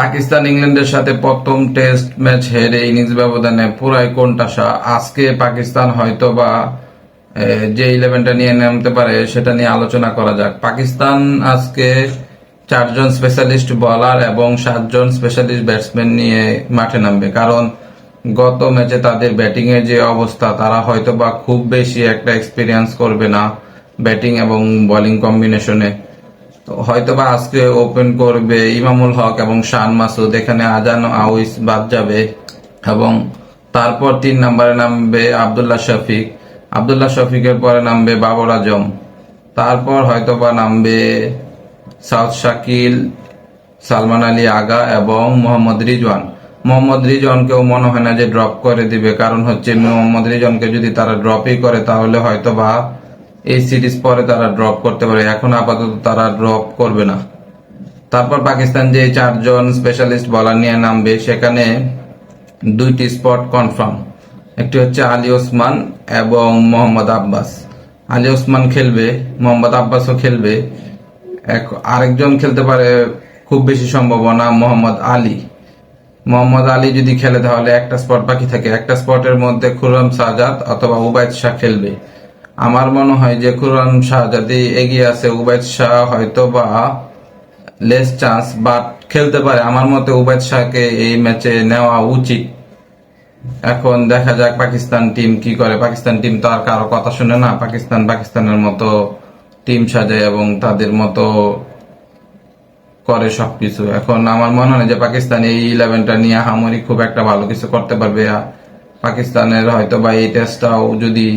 পাকিস্তান ইংল্যান্ডের সাথে প্রথম টেস্ট ম্যাচ হেরে ইনিংস ব্যবধানে পুরাই কোণঠাসা। আজকে পাকিস্তান হয়তোবা যে ইলেভেনটা নিয়ে নামতে পারে সেটা নিয়ে আলোচনা করা যাক। পাকিস্তান আজকে 4 জন স্পেশালিস্ট বোলার এবং 7 জন স্পেশালিস্ট ব্যাটসম্যান নিয়ে মাঠে নামবে, কারণ গত ম্যাচে তাদের ব্যাটিং এর যে অবস্থা, তারা হয়তোবা খুব বেশি একটা এক্সপিরিয়েন্স করবে না ব্যাটিং এবং বোলিং কম্বিনেশনে। হয়তোবা আজকে ওপেন করবে ইমামুল হক এবং শান মাসুদ, এখানে আজান আউইস বাদ যাবে এবং তারপর 3 নম্বরে নামবে আব্দুল্লাহ শফিক। আব্দুল্লাহ শফিকের পরে নামবে বাবর আজম, তারপর হয়তোবা নামবে সাউথ শাকিল, সালমান আলী আগা এবং মোহাম্মদ রিজওয়ান। মোহাম্মদ রিজওয়ানকেও মনে হয় না যে ড্রপ করে দিবে, কারণ হচ্ছে মোহাম্মদ রিজওয়ানকে যদি তারা ড্রপই করে তাহলে হয়তোবা এই সিরিজ পরে তারা ড্রপ করতে পারে, এখন আপাতত তারা ড্রপ করবে না। তারপর পাকিস্তান যে 4 জন স্পেশালিস্ট বোলার নিয়ে নামবে সেখানে 2টি স্পট কনফার্ম, একটি হচ্ছে আলী ওসমান এবং মোহাম্মদ আব্বাস। আলী ওসমান খেলবে, মোহাম্মদ আব্বাসও খেলবে, আরেকজন খেলতে পারে খুব বেশি সম্ভাবনা মোহাম্মদ আলী। মোহাম্মদ আলী যদি খেলে তাহলে একটা স্পট বাকি থাকে, একটা স্পটের মধ্যে খুররম শাহজাদ অথবা উবাইদ শাহ খেলবে। আমার মনে হয় যে খুররম শাহজাদ এগিয়ে আছে, উবাইদ শাহ হয়তো বা লেস চান্স, বাট খেলতে পারে। আমার মতে উবাইদ শাহকে এই ম্যাচে নেওয়া উচিত। এখন দেখা যাক পাকিস্তান টিম কি করে। পাকিস্তান টিম তো আর কারো কথা শুনে না, পাকিস্তানের মতো টিম সাজায় এবং তাদের মতো করে সবকিছু। এখন আমার মনে হয় যে পাকিস্তান এই 11টা নিয়ে হামরি খুব একটা ভালো কিছু করতে পারবে। পাকিস্তানের হয়তো বা এই টেস্টটাও যদি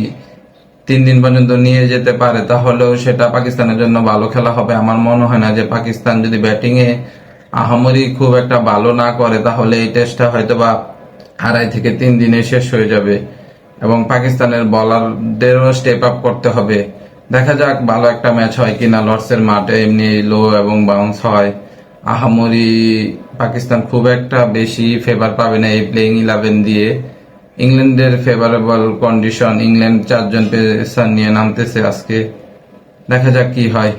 3 দিন পর্যন্ত নিয়ে যেতে পারে তাহলেও সেটা পাকিস্তানের জন্য ভালো খেলা হবে। আমার মনে হয় না যে পাকিস্তান যদি ব্যাটিং এ আহামরি খুব একটা ভালো না করে তাহলে এই টেস্টটা হয়তো বা 2.5 থেকে 3 দিনে শেষ হয়ে যাবে এবং পাকিস্তানের বোলারদেরও স্টেপ আপ করতে হবে। দেখা যাক ভালো একটা ম্যাচ হয় কিনা। লর্ডসের মাঠে এমনি লো এবং বাউন্স হয়, আহামরি পাকিস্তান খুব একটা বেশি ফেভার পাবে না এই প্লেইং 11 দিয়ে। ইংল্যান্ডের ফেভারেবল কন্ডিশন, ইংল্যান্ড 4 জন পেসার নিয়ে নামতেছে আজকে, দেখা যাক কি হয়।